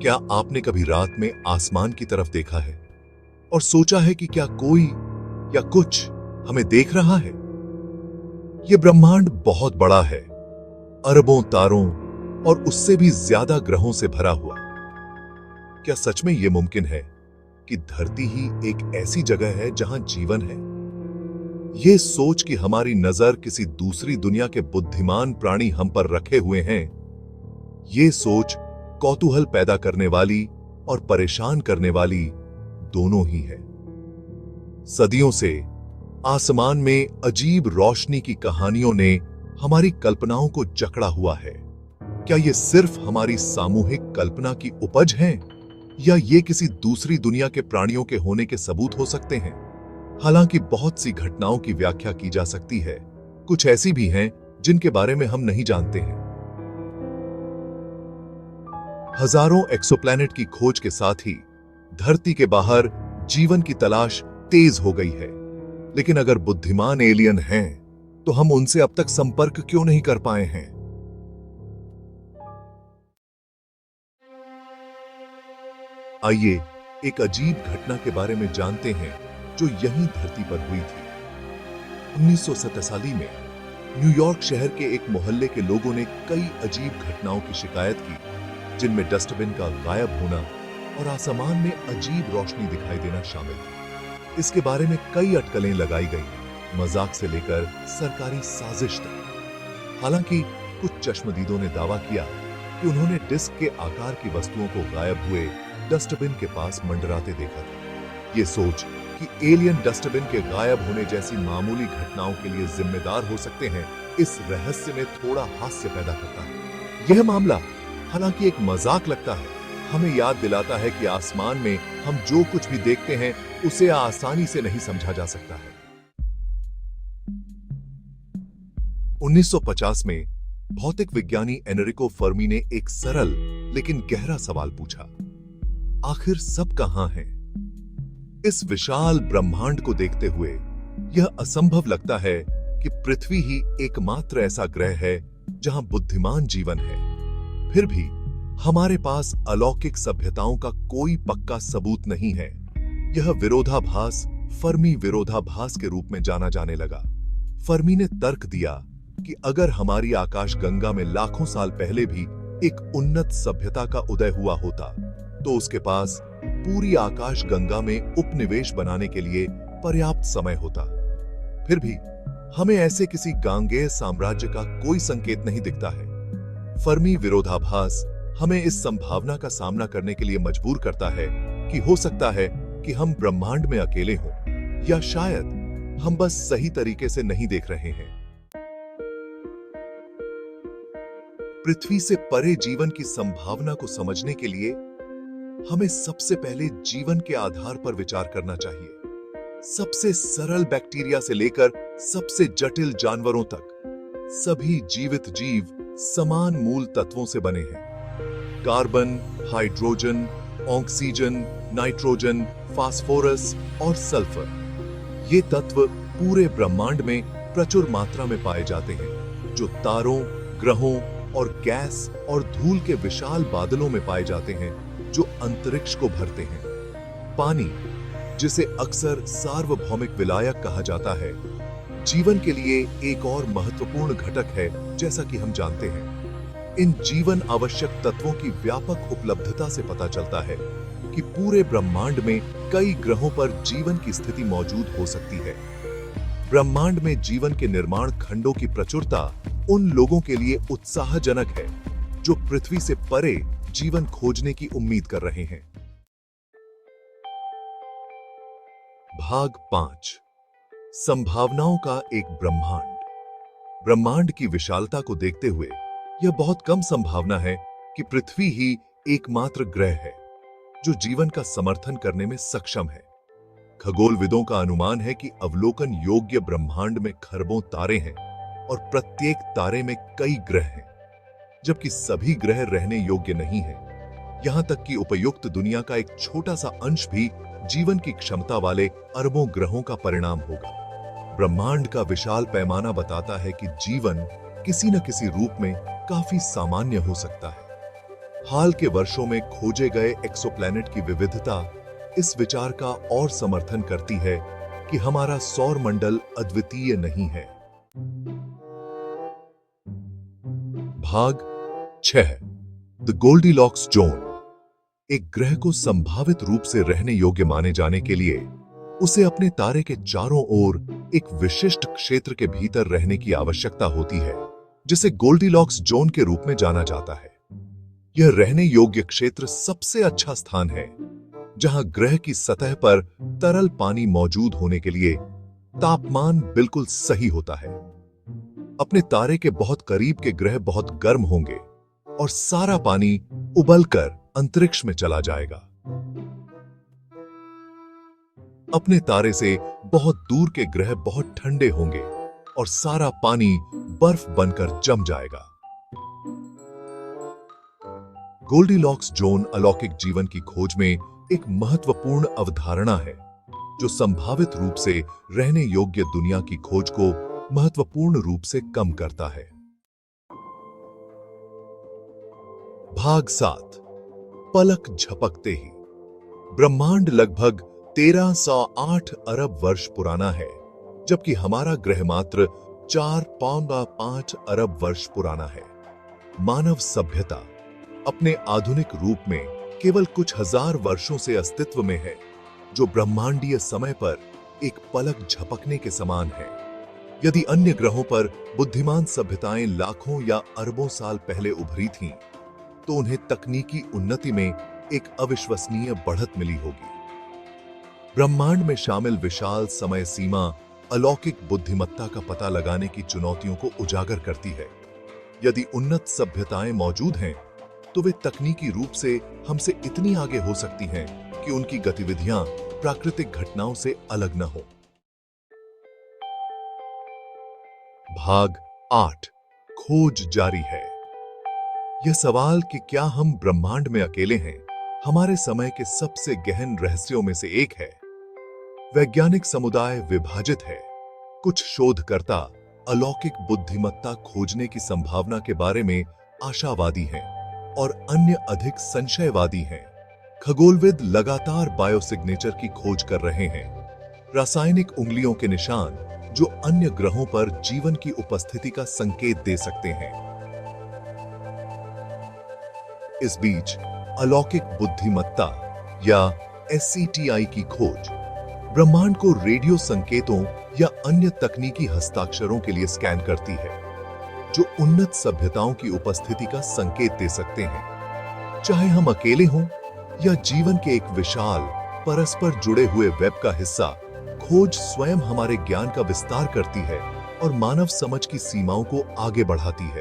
क्या आपने कभी रात में आसमान की तरफ देखा है और सोचा है कि क्या कोई या कुछ हमें देख रहा है? यह ब्रह्मांड बहुत बड़ा है, अरबों तारों और उससे भी ज्यादा ग्रहों से भरा हुआ। क्या सच में यह मुमकिन है कि धरती ही एक ऐसी जगह है जहां जीवन है? यह सोच कि हमारी नजर किसी दूसरी दुनिया के बुद्धिमान प्राणी हम पर रखे हुए हैं, यह सोच कौतूहल पैदा करने वाली और परेशान करने वाली दोनों ही है। सदियों से आसमान में अजीब रोशनी की कहानियों ने हमारी कल्पनाओं को जकड़ा हुआ है। क्या ये सिर्फ हमारी सामूहिक कल्पना की उपज है या ये किसी दूसरी दुनिया के प्राणियों के होने के सबूत हो सकते हैं? हालांकि बहुत सी घटनाओं की व्याख्या की जा सकती है, कुछ ऐसी भी हैं जिनके बारे में हम नहीं जानते हैं। हजारों एक्सोप्लैनेट की खोज के साथ ही धरती के बाहर जीवन की तलाश तेज हो गई है। लेकिन अगर बुद्धिमान एलियन हैं, तो हम उनसे अब तक संपर्क क्यों नहीं कर पाए हैं? आइए एक अजीब घटना के बारे में जानते हैं जो यहीं धरती पर हुई थी। 1947 में न्यूयॉर्क शहर के एक मोहल्ले के लोगों ने कई अजीब घटनाओं की शिकायत की, जिनमें डस्टबिन का गायब होना और आसमान में अजीब रोशनी दिखाई देना शामिल था। इसके बारे में कई अटकलें लगाई गई, मजाक से लेकर सरकारी साजिश तक। हालांकि कुछ चश्मदीदों ने दावा किया कि उन्होंने डिस्क के आकार की वस्तुओं को गायब हुए डस्टबिन के पास मंडराते देखा था। ये सोच कि एलियन डस्टबिन के गायब होने जैसी मामूली घटनाओं के लिए जिम्मेदार हो सकते हैं, इस रहस्य में थोड़ा हास्य पैदा करता है। यह मामला हालांकि एक मजाक लगता है, हमें याद दिलाता है कि आसमान में हम जो कुछ भी देखते हैं उसे आसानी से नहीं समझा जा सकता है। 1950 में भौतिक विज्ञानी एनरिको फर्मी ने एक सरल लेकिन गहरा सवाल पूछा, आखिर सब कहां है? इस विशाल ब्रह्मांड को देखते हुए यह असंभव लगता है कि पृथ्वी ही एकमात्र ऐसा ग्रह है जहां बुद्धिमान जीवन है। फिर भी हमारे पास अलौकिक सभ्यताओं का कोई पक्का सबूत नहीं है। यह विरोधाभास फर्मी विरोधाभास के रूप में जाना जाने लगा। फर्मी ने तर्क दिया कि अगर हमारी आकाशगंगा में लाखों साल पहले भी एक उन्नत सभ्यता का उदय हुआ होता, तो उसके पास पूरी आकाशगंगा में उपनिवेश बनाने के लिए पर्याप्त समय होता। फिर भी हमें ऐसे किसी गांगेय साम्राज्य का कोई संकेत नहीं दिखता है। फर्मी विरोधाभास हमें इस संभावना का सामना करने के लिए मजबूर करता है कि हो सकता है कि हम ब्रह्मांड में अकेले हों, या शायद हम बस सही तरीके से नहीं देख रहे हैं। पृथ्वी से परे जीवन की संभावना को समझने के लिए हमें सबसे पहले जीवन के आधार पर विचार करना चाहिए। सबसे सरल बैक्टीरिया से लेकर सबसे जटिल जानवरों तक सभी जीवित जीव समान मूल तत्वों से बने हैं। Carbon, hydrogen, oxygen, nitrogen, phosphorus और सल्फर। ये तत्व पूरे ब्रह्मांड में प्रचुर मात्रा में पाए जाते हैं, जो तारों, ग्रहों और गैस और धूल के विशाल बादलों में पाए जाते हैं, जो अंतरिक्ष को भरते हैं। पानी, जिसे अक्सर सार्वभौमिक विलायक कहा जाता है, जीवन के लिए एक और महत्वपूर्ण घटक है। जैसा कि हम जानते हैं, इन जीवन आवश्यक तत्वों की व्यापक उपलब्धता से पता चलता है कि पूरे ब्रह्मांड में कई ग्रहों पर जीवन की स्थिति मौजूद हो सकती है। ब्रह्मांड में जीवन के निर्माण खंडों की प्रचुरता उन लोगों के लिए उत्साहजनक है जो पृथ्वी से परे जीवन खोजने की उम्मीद कर रहे हैं। भाग 5, संभावनाओं का एक ब्रह्मांड। ब्रह्मांड की विशालता को देखते हुए यह बहुत कम संभावना है कि पृथ्वी ही एकमात्र ग्रह है जो जीवन का समर्थन करने में सक्षम है। खगोलविदों का अनुमान है कि अवलोकन योग्य ब्रह्मांड में खरबों तारे हैं और प्रत्येक तारे में कई ग्रह हैं, जबकि सभी ग्रह रहने योग्य नहीं हैं। यहां तक कि उपयुक्त दुनिया का एक छोटा सा अंश भी जीवन की क्षमता वाले अरबों ग्रहों का परिणाम होगा। ब्रह्मांड का विशाल पैमाना बताता है कि जीवन किसी न किसी रूप में काफी सामान्य हो सकता है। हाल के वर्षों में खोजे गए एक्सोप्लैनेट की विविधता इस विचार का और समर्थन करती है कि हमारा सौर मंडल अद्वितीय नहीं है। भाग 6 द गोल्डीलॉक्स जोन। एक ग्रह को संभावित रूप से रहने योग्य माने जाने के लिए उसे अपने तारे के चारों ओर एक विशिष्ट क्षेत्र के भीतर रहने की आवश्यकता होती है, जिसे गोल्डीलॉक्स जोन के रूप में जाना जाता है। यह रहने योग्य क्षेत्र सबसे अच्छा स्थान है जहां ग्रह की सतह पर तरल पानी मौजूद होने के लिए तापमान बिल्कुल सही होता है। अपने तारे के बहुत करीब के ग्रह बहुत गर्म होंगे और सारा पानी उबलकर अंतरिक्ष में चला जाएगा। अपने तारे से बहुत दूर के ग्रह बहुत ठंडे होंगे और सारा पानी बर्फ बनकर जम जाएगा। गोल्डीलॉक्स जोन अलौकिक जीवन की खोज में एक महत्वपूर्ण अवधारणा है जो संभावित रूप से रहने योग्य दुनिया की खोज को महत्वपूर्ण रूप से कम करता है। भाग 7 पलक झपकते ही। ब्रह्मांड लगभग 1308 अरब वर्ष पुराना है, जबकि हमारा ग्रह मात्र 4.5 अरब वर्ष पुराना है। मानव सभ्यता अपने आधुनिक रूप में केवल कुछ हजार वर्षों से अस्तित्व में है, जो ब्रह्मांडीय समय पर एक पलक झपकने के समान है। यदि अन्य ग्रहों पर बुद्धिमान सभ्यताएं लाखों या अरबों साल पहले उभरी थीं, तो उन्हें तकनीकी उन्नति में एक अविश्वसनीय बढ़त मिली होगी। ब्रह्मांड में शामिल विशाल समय सीमा अलौकिक बुद्धिमत्ता का पता लगाने की चुनौतियों को उजागर करती है। यदि उन्नत सभ्यताएं मौजूद हैं, तो वे तकनीकी रूप से हमसे इतनी आगे हो सकती हैं कि उनकी गतिविधियां प्राकृतिक घटनाओं से अलग न हो। भाग 8 खोज जारी है। यह सवाल कि क्या हम ब्रह्मांड में अकेले हैं, हमारे समय के सबसे गहन रहस्यों में से एक है। वैज्ञानिक समुदाय विभाजित है। कुछ शोधकर्ता अलौकिक बुद्धिमत्ता खोजने की संभावना के बारे में आशावादी हैं और अन्य अधिक संशयवादी हैं। खगोलविद लगातार बायोसिग्नेचर की खोज कर रहे हैं, रासायनिक उंगलियों के निशान जो अन्य ग्रहों पर जीवन की उपस्थिति का संकेत दे सकते हैं। इस बीच अलौकिक बुद्धिमत्ता या SCTI की खोज ब्रह्मांड को रेडियो संकेतों या अन्य तकनीकी हस्ताक्षरों के लिए स्कैन करती है, जो उन्नत सभ्यताओं की उपस्थिति का संकेत दे सकते हैं। चाहे हम अकेले हों या जीवन के एक विशाल परस्पर जुड़े हुए वेब का हिस्सा, खोज स्वयं हमारे ज्ञान का विस्तार करती है और मानव समझ की सीमाओं को आगे बढ़ाती है।